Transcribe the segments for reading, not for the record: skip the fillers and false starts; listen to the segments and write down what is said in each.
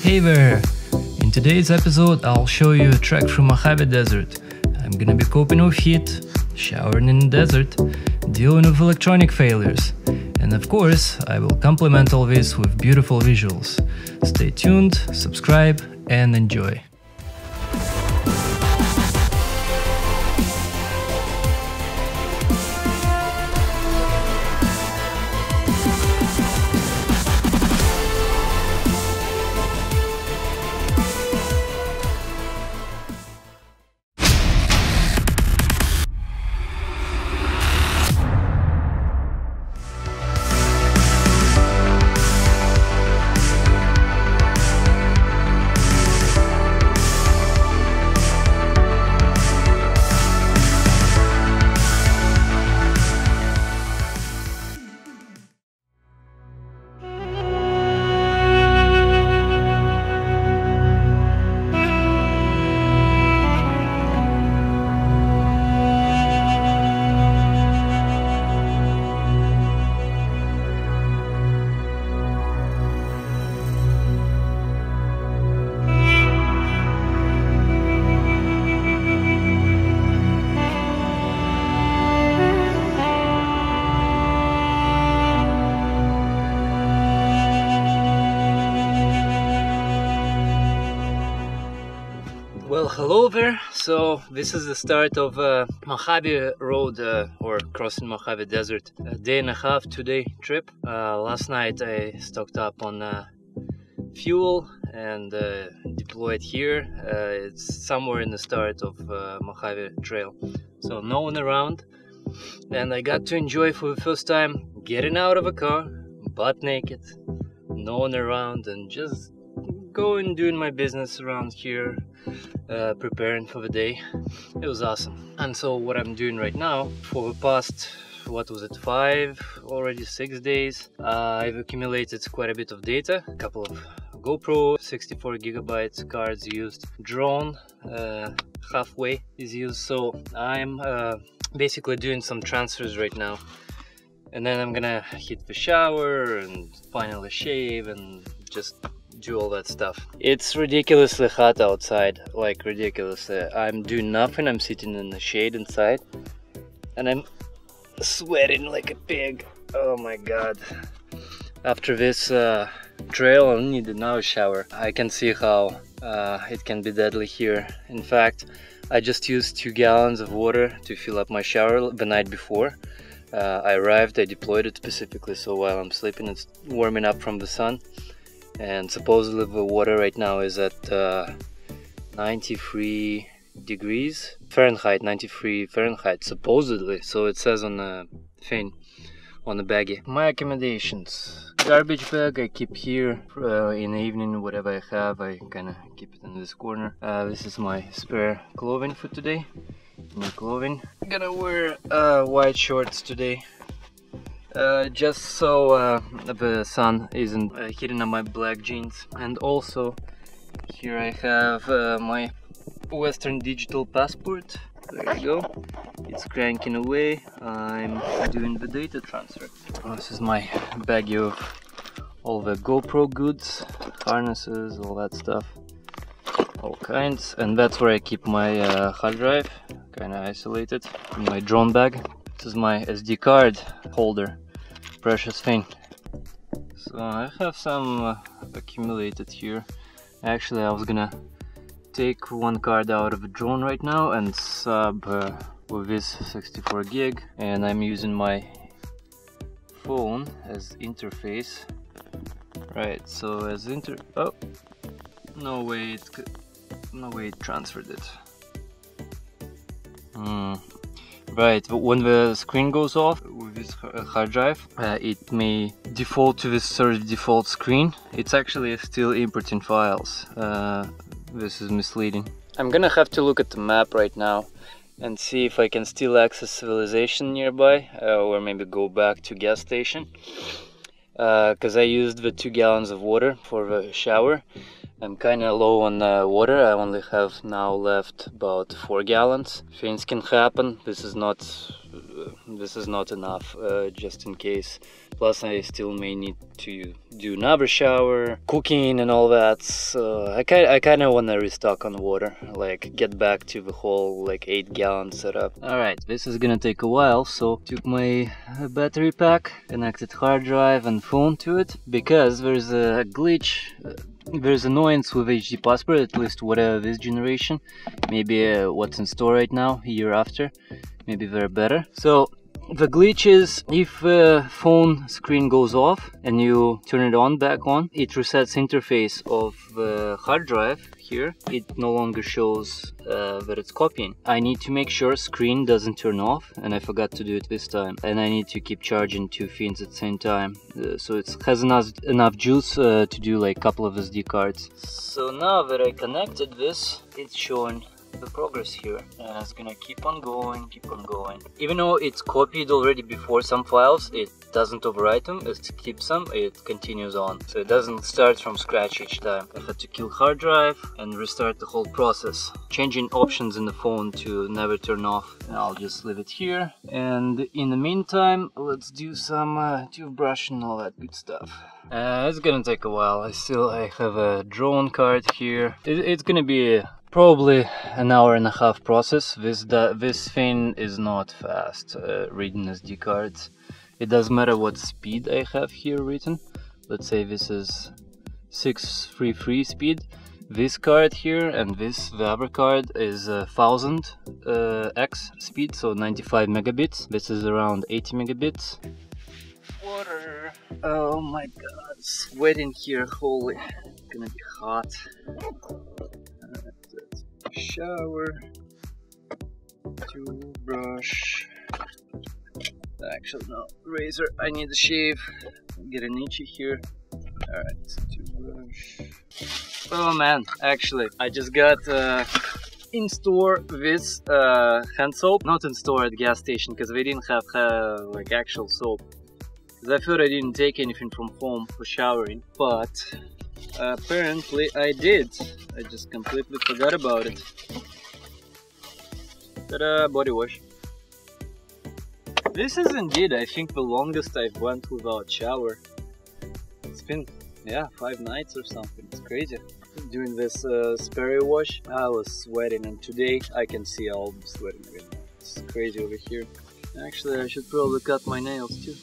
Hey there! In today's episode I'll show you a trek through Mojave Desert. I'm gonna be coping with heat, showering in the desert, dealing with electronic failures, and of course I will complement all this with beautiful visuals. Stay tuned, subscribe, and enjoy. Well, hello there. So this is the start of Mojave Road or crossing Mojave Desert. A day and a half, 2-day trip. Last night I stocked up on fuel and deployed here. It's somewhere in the start of Mojave Trail. So no one around. And I got to enjoy for the first time getting out of a car, butt naked, no one around, and just going doing my business around here. Preparing for the day. It was awesome. And so what I'm doing right now, for the past, what was it, 6 days, I've accumulated quite a bit of data. A couple of GoPro 64 gigabytes cards used, drone halfway is used. So I'm basically doing some transfers right now, and then I'm gonna hit the shower and finally shave and just do all that stuff. It's ridiculously hot outside, like ridiculously. I'm doing nothing, I'm sitting in the shade inside and I'm sweating like a pig. Oh my god. After this trail I need now a shower. I can see how it can be deadly here. In fact, I just used 2 gallons of water to fill up my shower the night before. I arrived, I deployed it specifically so while I'm sleeping it's warming up from the sun. And supposedly the water right now is at 93 degrees Fahrenheit, 93 Fahrenheit, supposedly. So it says on the thing, on the baggie. My accommodations. Garbage bag I keep here in the evening, whatever I have, I kind of keep it in this corner. This is my spare clothing for today. New clothing. I'm gonna wear white shorts today. Just so the sun isn't hitting on my black jeans. And also here I have my Western digital passport. There you go, it's cranking away. I'm doing the data transfer. This is my baggie of all the GoPro goods, harnesses, all that stuff, all kinds. And that's where I keep my hard drive, kind of isolated in my drone bag. This is my SD card holder, precious thing. So I have some accumulated here. Actually, I was gonna take one card out of the drone right now and sub with this 64 gig, and I'm using my phone as interface. Right, so as oh, no way it transferred it. Right, but when the screen goes off with this hard drive, it may default to this sort of default screen. It's actually still importing files. This is misleading. I'm gonna have to look at the map right now and see if I can still access civilization nearby, or maybe go back to gas station. Because I used the 2 gallons of water for the shower. I'm kind of low on water. I only have now left about 4 gallons. Things can happen. This is not enough, just in case Plus I still may need to do another shower, cooking and all that, so I kind of want to restock on water, like get back to the whole like 8-gallon setup. Alright, this is gonna take a while, so took my battery pack, connected hard drive and phone to it, because there's a glitch. There's annoyance with HD Passport, at least whatever this generation. Maybe what's in store right now, a year after, maybe they're better. So the glitch is if the phone screen goes off and you turn it on back on, it resets interface of the hard drive here. It no longer shows that it's copying. I need to make sure screen doesn't turn off, and I forgot to do it this time. And I need to keep charging 2 fins at the same time, so it has enough juice to do like a couple of SD cards. So now that I connected this, it's showing the progress here, and it's gonna keep on going. Even though it's copied already before some files, it doesn't overwrite them, it keeps them, it continues on. So it doesn't start from scratch each time. I had to kill hard drive and restart the whole process, changing options in the phone to never turn off. And I'll just leave it here, and in the meantime let's do some toothbrush and all that good stuff. It's gonna take a while. I have a drone card here. It's gonna be probably an hour-and-a-half process. This thing is not fast reading SD cards. It doesn't matter what speed I have here written. Let's say this is 633 speed. This card here and the other card is 1000 x speed, so 95 megabits. This is around 80 megabits. Water. Oh my god, sweating here. Holy, it's gonna be hot. Shower, toothbrush, actually no, razor, I need a shave, get an itchy here. Alright, toothbrush. Oh man, actually I just got in store this hand soap, not in store at the gas station, because they didn't have like actual soap, because I thought I didn't take anything from home for showering, but apparently I did. I just completely forgot about it. Ta-da, body wash. This is indeed, I think, the longest I've went without shower. It's been, yeah, 5 nights or something. It's crazy. Doing this Sperry wash, I was sweating, and today I can see I'll be sweating again. It's crazy over here. Actually, I should probably cut my nails too.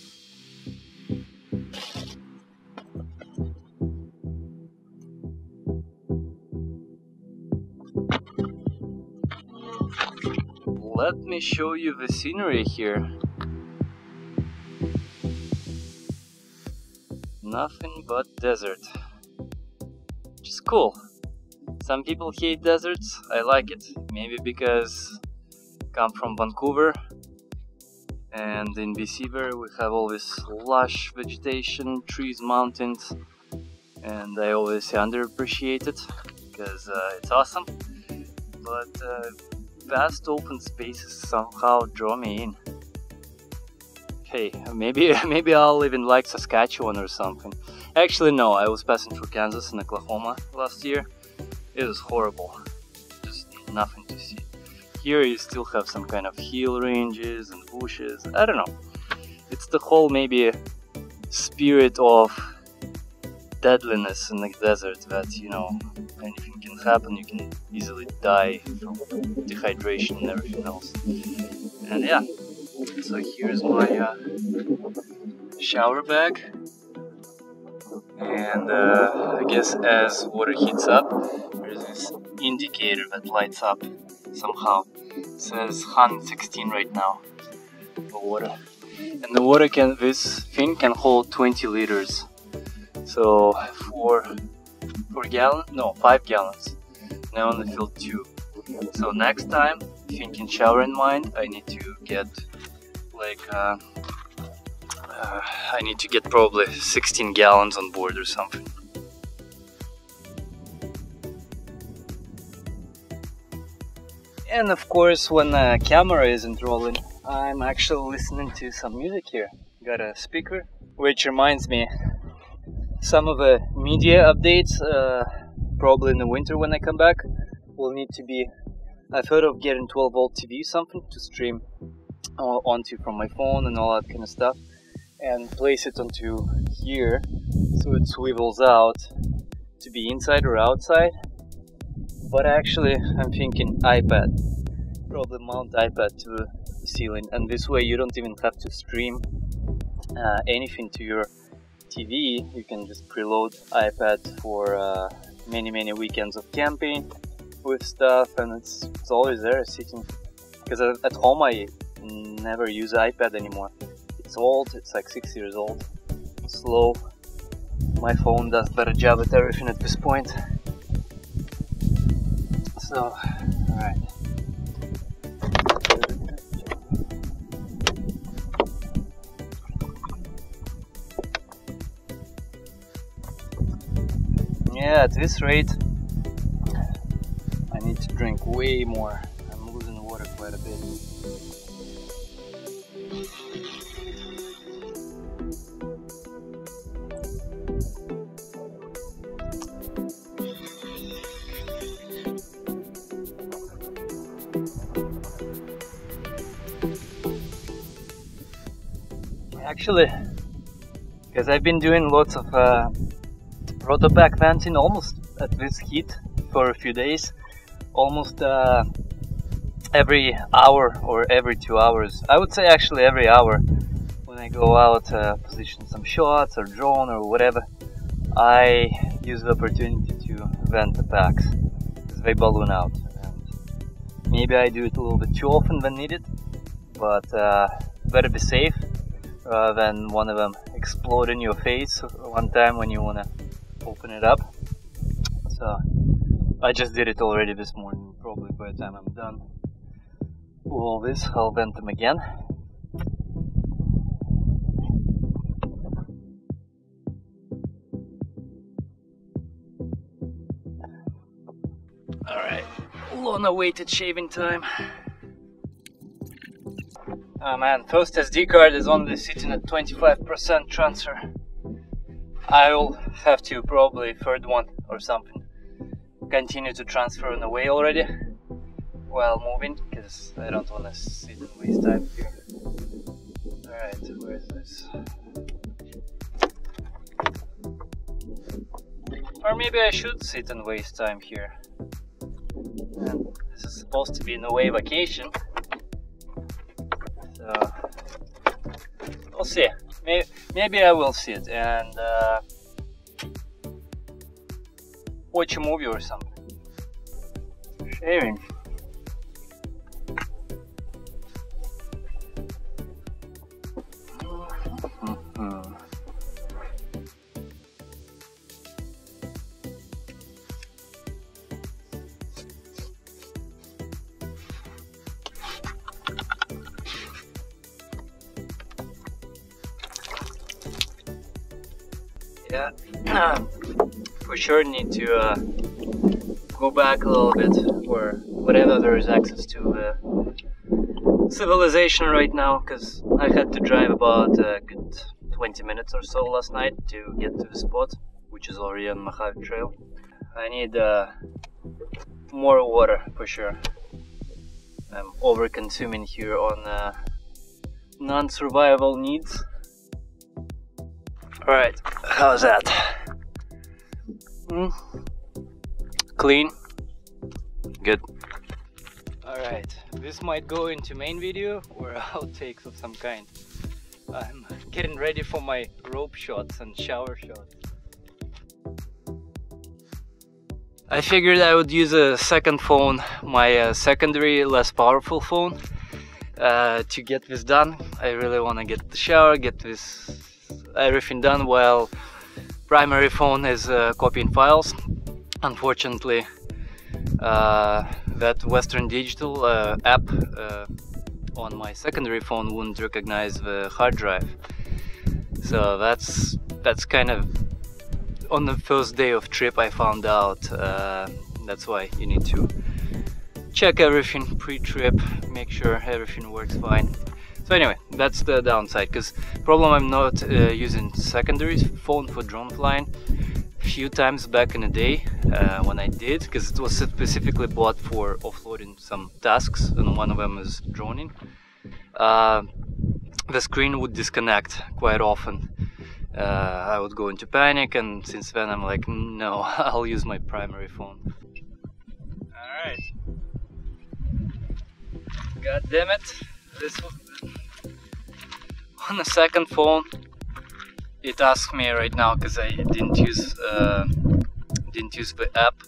Let me show you the scenery here. Nothing but desert. Which is cool. Some people hate deserts, I like it. Maybe because I come from Vancouver, and in BC where we have all this lush vegetation, trees, mountains, and I always underappreciate it because it's awesome. But vast open spaces somehow draw me in. Hey, maybe I'll even like Saskatchewan or something. Actually no, I was passing through Kansas and Oklahoma last year. It was horrible, just nothing to see. Here you still have some kind of hill ranges and bushes, I don't know. It's the whole maybe spirit of deadliness in the desert that, you know, anything can happen, you can easily die from dehydration and everything else. And yeah, so here's my shower bag, and I guess as water heats up, there's this indicator that lights up somehow. It says 116 right now for water, and the water this thing can hold 20 liters. So 5 gallons. And I only filled 2. So next time, thinking shower in mind, I need to get like I need to get probably 16 gallons on board or something. And of course, when the camera isn't rolling, I'm actually listening to some music here. Got a speaker, which reminds me, some of the media updates, probably in the winter when I come back, will need to be, I thought of getting 12-volt TV, something to stream onto from my phone and all that kind of stuff. and place it onto here so it swivels out to be inside or outside. But actually I'm thinking iPad, probably mount iPad to the ceiling, and this way you don't even have to stream anything to your TV. You can just preload iPad for many weekends of camping with stuff, and it's always there sitting, because at home I never use iPad anymore. It's old, it's like 6 years old, slow. My phone does better job at everything at this point. So, alright. Yeah, at this rate I need to drink way more. I'm losing water quite a bit. Actually, because I've been doing lots of rotoback venting almost at this heat for a few days, almost every hour or every 2 hours. I would say actually every hour when I go out, position some shots or drone or whatever, I use the opportunity to vent the packs because they balloon out. And maybe I do it a little bit too often than needed, but better be safe than one of them explode in your face one time when you want to open it up. So I just did it already this morning. Probably by the time I'm done with all this, I'll vent them again. Alright, long-awaited shaving time. Oh man, first SD card is only sitting at 25% transfer. I'll have to probably third one or something continue to transfer on the way already while moving, because I don't want to sit and waste time here. Alright, where is this? Or maybe I should sit and waste time here. And this is supposed to be an away vacation. So we'll see. Maybe I will sit and watch a movie or something. Shaving. Yeah, for sure need to go back a little bit, or whatever there is access to civilization right now, because I had to drive about a good 20 minutes or so last night to get to the spot, which is already on Mojave Trail. I need more water for sure. I'm over consuming here on non-survival needs. Alright, how's that? Clean? Good. Alright, this might go into main video or outtakes of some kind. I'm getting ready for my rope shots and shower shots. I figured I would use a second phone, my secondary, less powerful phone, to get this done. I really want to get the shower, get this everything done, while primary phone is copying files. Unfortunately, that Western Digital app on my secondary phone wouldn't recognize the hard drive. So that's kind of on the first day of trip I found out. That's why you need to check everything pre-trip, make sure everything works fine. So anyway, that's the downside, because problem I'm not using secondary phone for drone flying. Few times back in the day when I did, because it was specifically bought for offloading some tasks, and one of them is droning. the screen would disconnect quite often. I would go into panic, and since then I'm like, no, I'll use my primary phone. Alright. God damn it. This was on the second phone. It asks me right now because I didn't use the app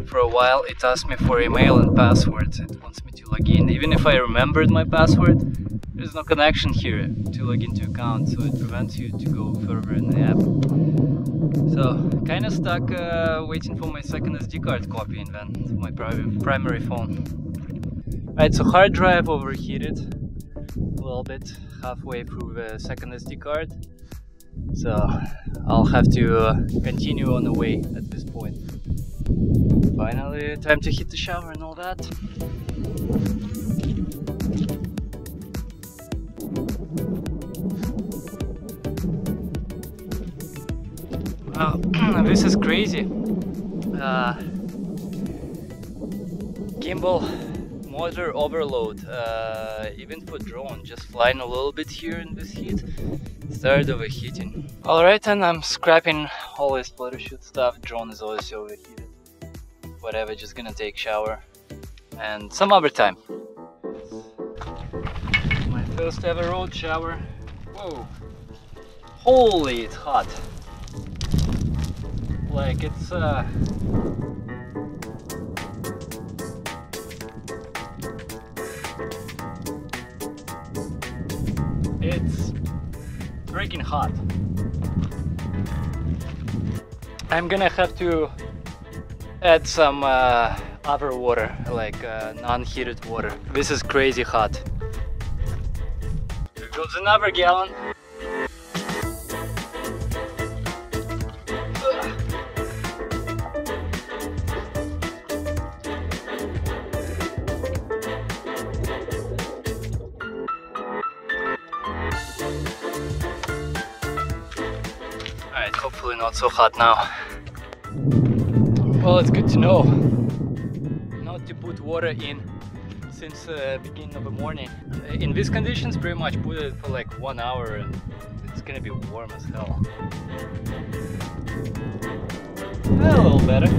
for a while. It asks me for email and password. It wants me to log in. Even if I remembered my password, there's no connection here to log into account, so it prevents you to go further in the app. So kind of stuck waiting for my second SD card copy and then my primary phone. Alright, so hard drive overheated a little bit halfway through the second SD card, so I'll have to continue on the way at this point. Finally, time to hit the shower and all that. Wow, this is crazy. Gimbal motor overload, even for drone, just flying a little bit here in this heat, started overheating. Alright, and I'm scrapping all this photo shoot stuff. Drone is always overheated. Whatever, just gonna take shower and some other time. My first ever road shower. Whoa, holy, it's hot. Like it's freaking hot. I'm gonna have to add some other water, like non-heated water. This is crazy hot. Here goes another gallon. Alright, hopefully not so hot now. Well, it's good to know not to put water in since the beginning of the morning. In these conditions, pretty much put it for like 1 hour and it's gonna be warm as hell. A little better.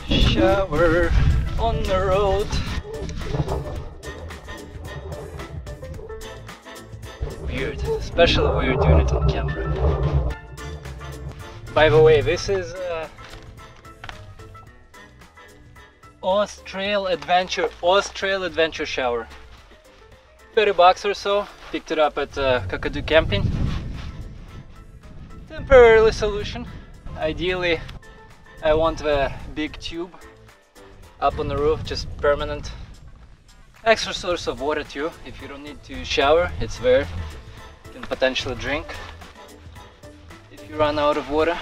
Shower on the road. Weird, especially when you're doing it on camera. By the way, this is Austrail Adventure shower. 30 bucks or so. Picked it up at Kakadu Camping. Temporary solution. Ideally, I want the big tube up on the roof, just permanent. Extra source of water too. If you don't need to shower, it's there. You can potentially drink if you run out of water.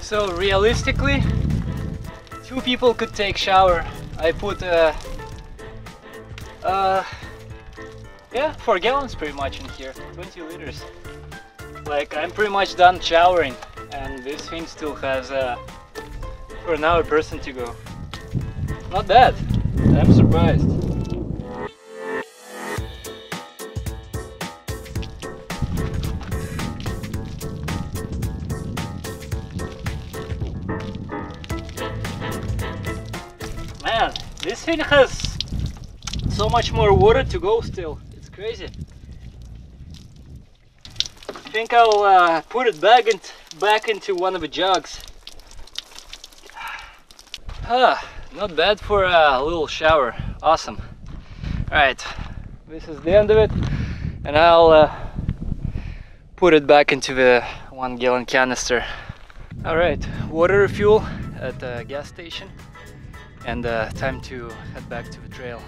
So realistically, 2 people could take shower. I put yeah, 4 gallons pretty much in here, 20 liters. Like, I'm pretty much done showering and this thing still has for another person to go. Not bad, I'm surprised. Man, this thing has so much more water to go still. It's crazy. I think I'll put it back into one of the jugs. Not bad for a little shower. Awesome. Alright, this is the end of it. and I'll put it back into the 1-gallon canister. Alright, water refuel at the gas station, and time to head back to the trail.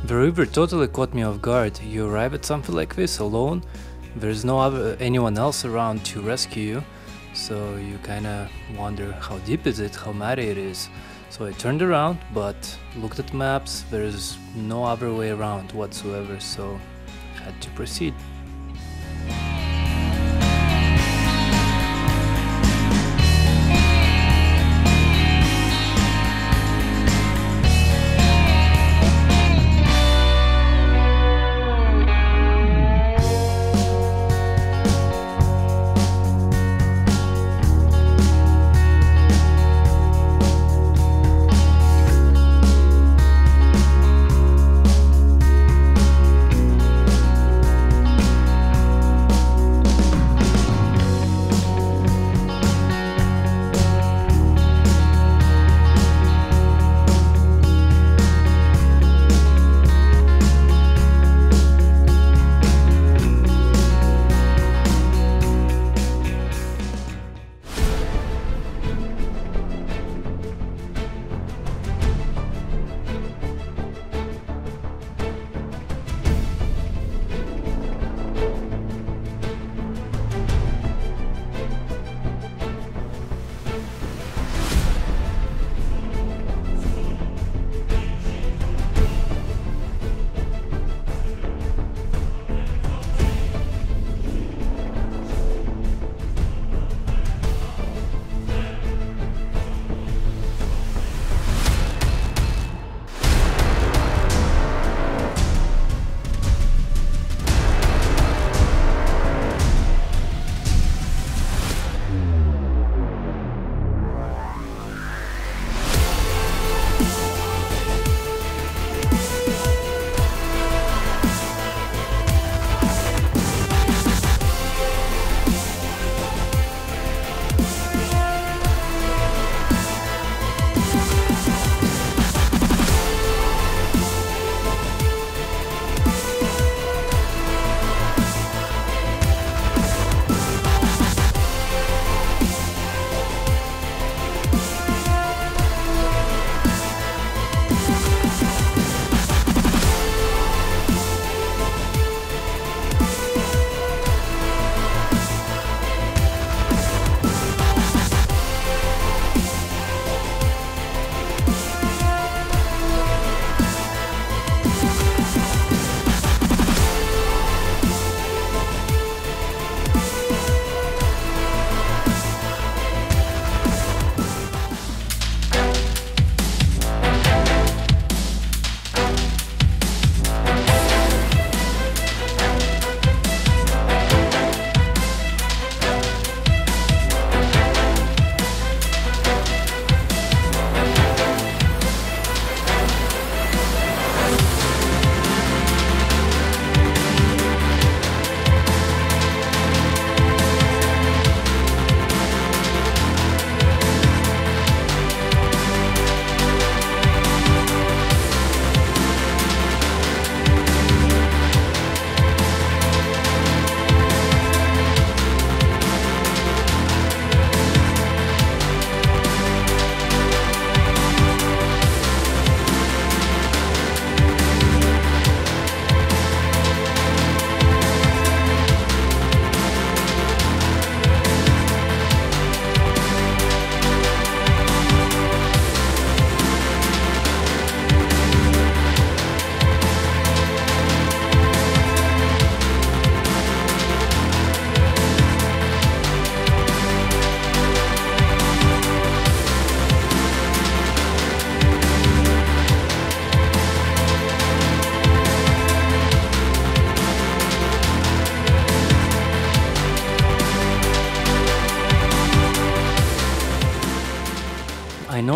The river totally caught me off guard. You arrive at something like this alone, there's anyone else around to rescue you, so you kinda wonder how deep is it, how muddy it is. So I turned around, but looked at maps, there's no other way around whatsoever, so had to proceed.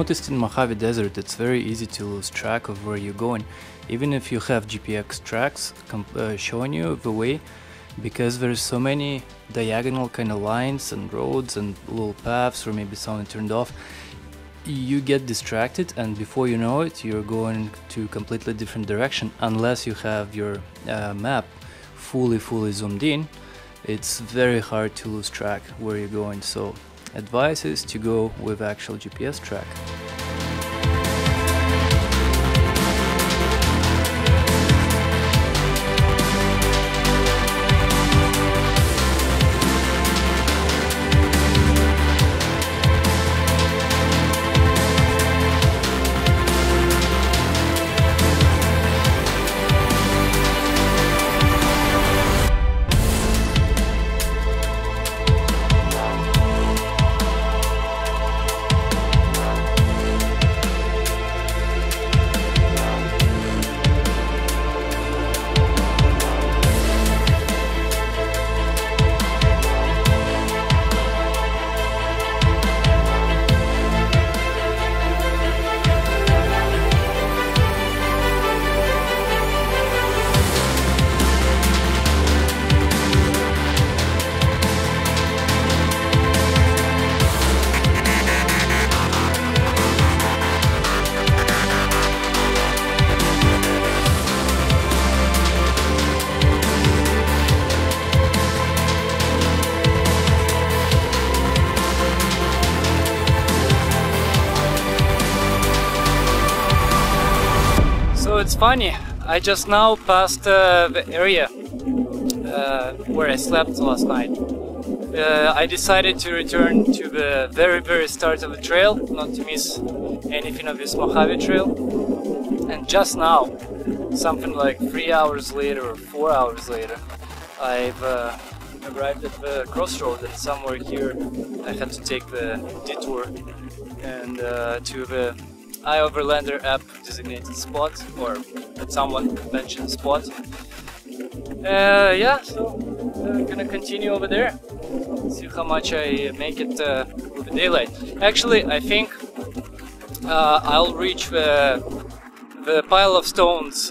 noticed in Mojave Desert it's very easy to lose track of where you're going, even if you have GPS tracks showing you the way, because there's so many diagonal kind of lines and roads and little paths, or maybe something turned off. You get distracted, and before you know it, you're going to a completely different direction. Unless you have your map fully zoomed in, it's very hard to lose track where you're going. So advice is to go with actual GPS track. So it's funny, I just now passed the area where I slept last night. I decided to return to the very start of the trail, not to miss anything of this Mojave trail. And just now, something like 3 hours later or 4 hours later, I've arrived at the crossroad, and somewhere here I had to take the detour and to the iOverlander app designated spot, or that someone mentioned spot. Yeah, so I'm gonna continue over there, see how much I make it with the daylight. Actually, I think I'll reach the pile of stones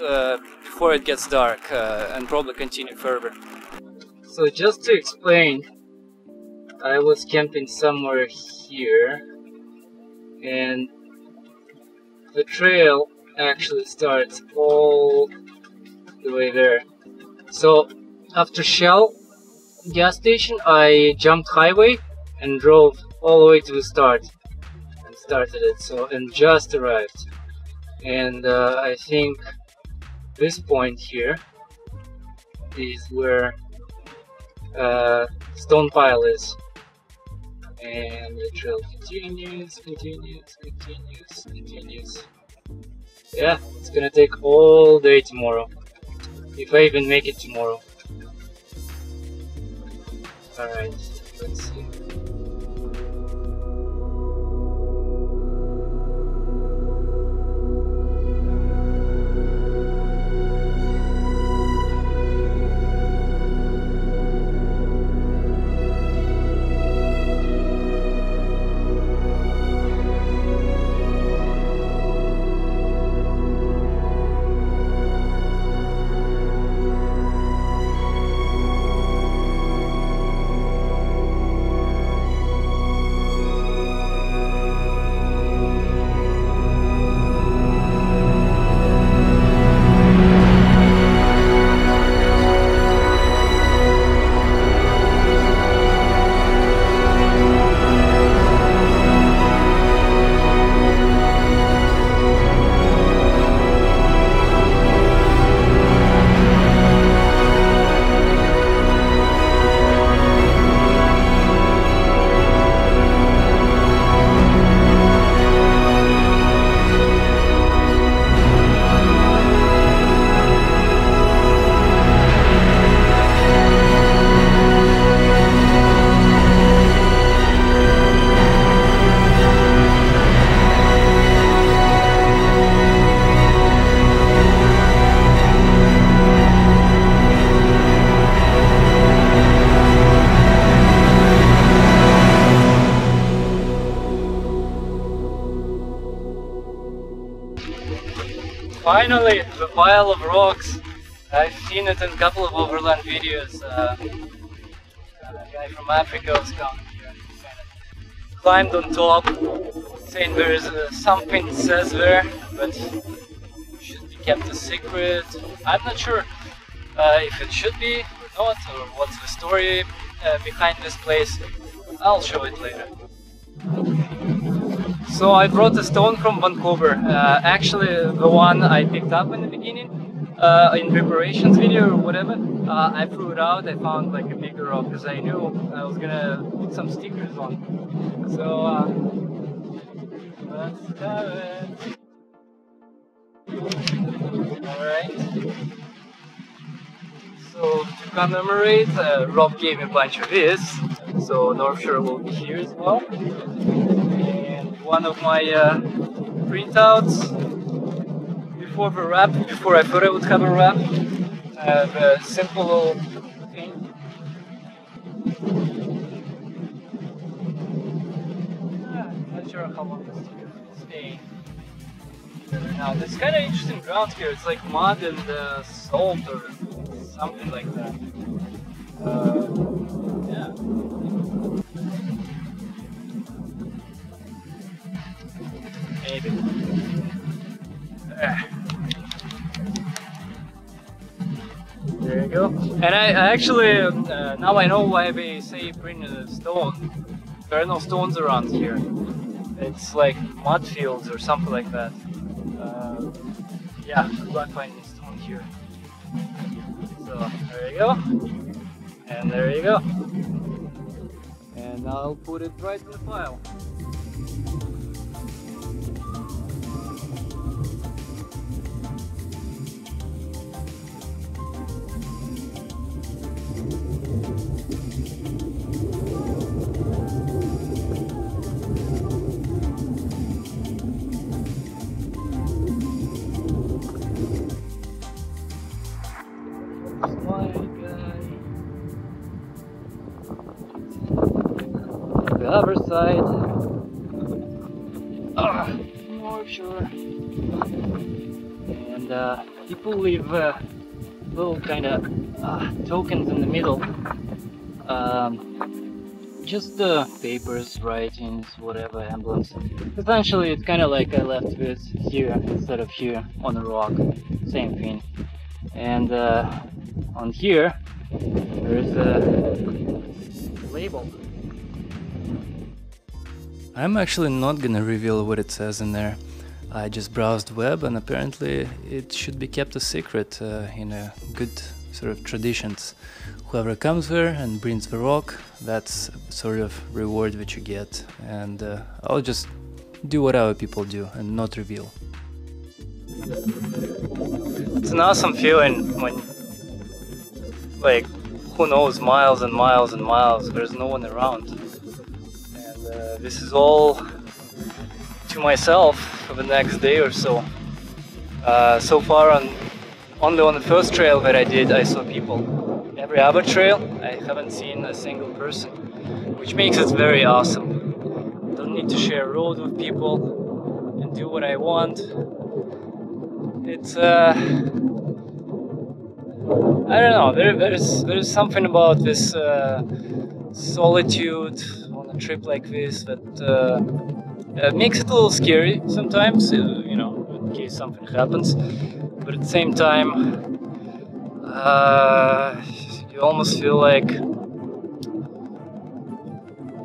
before it gets dark, and probably continue further. So just to explain, I was camping somewhere here, and the trail actually starts all the way there. So after Shell gas station, I jumped highway and drove all the way to the start and started it. So, and just arrived. And I think this point here is where stone pile is. And the trail continues. Yeah, it's gonna take all day tomorrow, if I even make it tomorrow. Alright, let's see. Finally, the pile of rocks. I've seen it in a couple of overland videos. A guy from Africa was coming here, climbed on top, saying there is something says there, but should be kept a secret. I'm not sure if it should be or not, or what's the story behind this place. I'll show it later. So I brought a stone from Vancouver, actually the one I picked up in the beginning, in preparations video or whatever. I threw it out, I found like a bigger rock because I knew I was gonna put some stickers on. So let's have it. Alright. So to commemorate, Rob gave me a bunch of this, so North Shore will be here as well. And one of my printouts before the wrap, before I thought I would have a wrap, the simple little thing. Not sure how long this will stay. Now, it's kind of interesting ground here. It's like mud and salt or something like that. Yeah. Maybe. There you go. And I actually, now I know why they say bring a stone. There are no stones around here. It's like mud fields or something like that. Yeah, good luck finding a stone here. So there you go. And there you go. And I'll put it right in the pile. The other side, North Shore, and people leave little kind of tokens in the middle, just papers, writings, whatever, emblems. Essentially it's kind of like I left this here instead of here on a rock, same thing. And on here there's a label. I'm actually not gonna reveal what it says in there. I just browsed web and apparently it should be kept a secret in a good sort of traditions. Whoever comes there and brings the rock, that's sort of reward that you get, and I'll just do what other people do and not reveal. It's an awesome feeling when, like, who knows, miles and miles and miles, there's no one around. This is all to myself for the next day or so. So far, only on the first trail that I did, I saw people. Every other trail, I haven't seen a single person, which makes it very awesome. Don't need to share a road with people and do what I want. It's I don't know. There is something about this solitude on a trip like this that makes it a little scary sometimes, you know, in case something happens. But at the same time, you almost feel like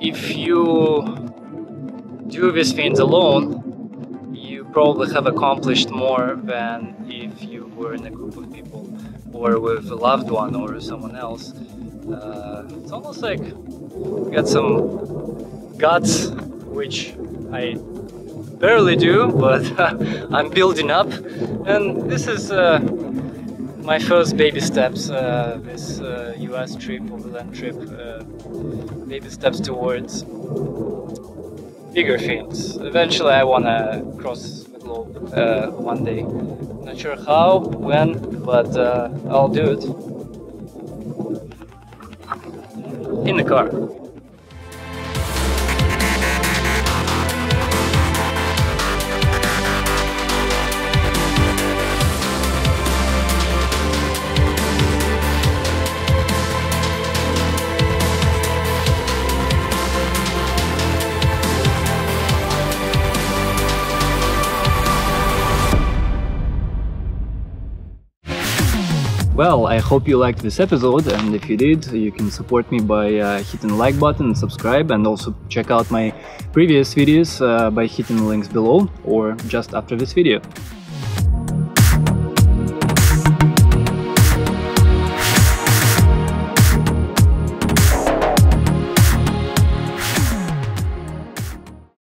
if you do these things alone, you probably have accomplished more than if you were in a group of people or with a loved one or someone else. It's almost like you got some guts, which I barely do, but I'm building up, and this is my first baby steps, this US trip, overland trip, baby steps towards bigger things. Eventually I want to cross the globe one day. Not sure how, when, but I'll do it. In the car. Well, I hope you liked this episode, and if you did, you can support me by hitting the like button and subscribe, and also check out my previous videos by hitting the links below or just after this video.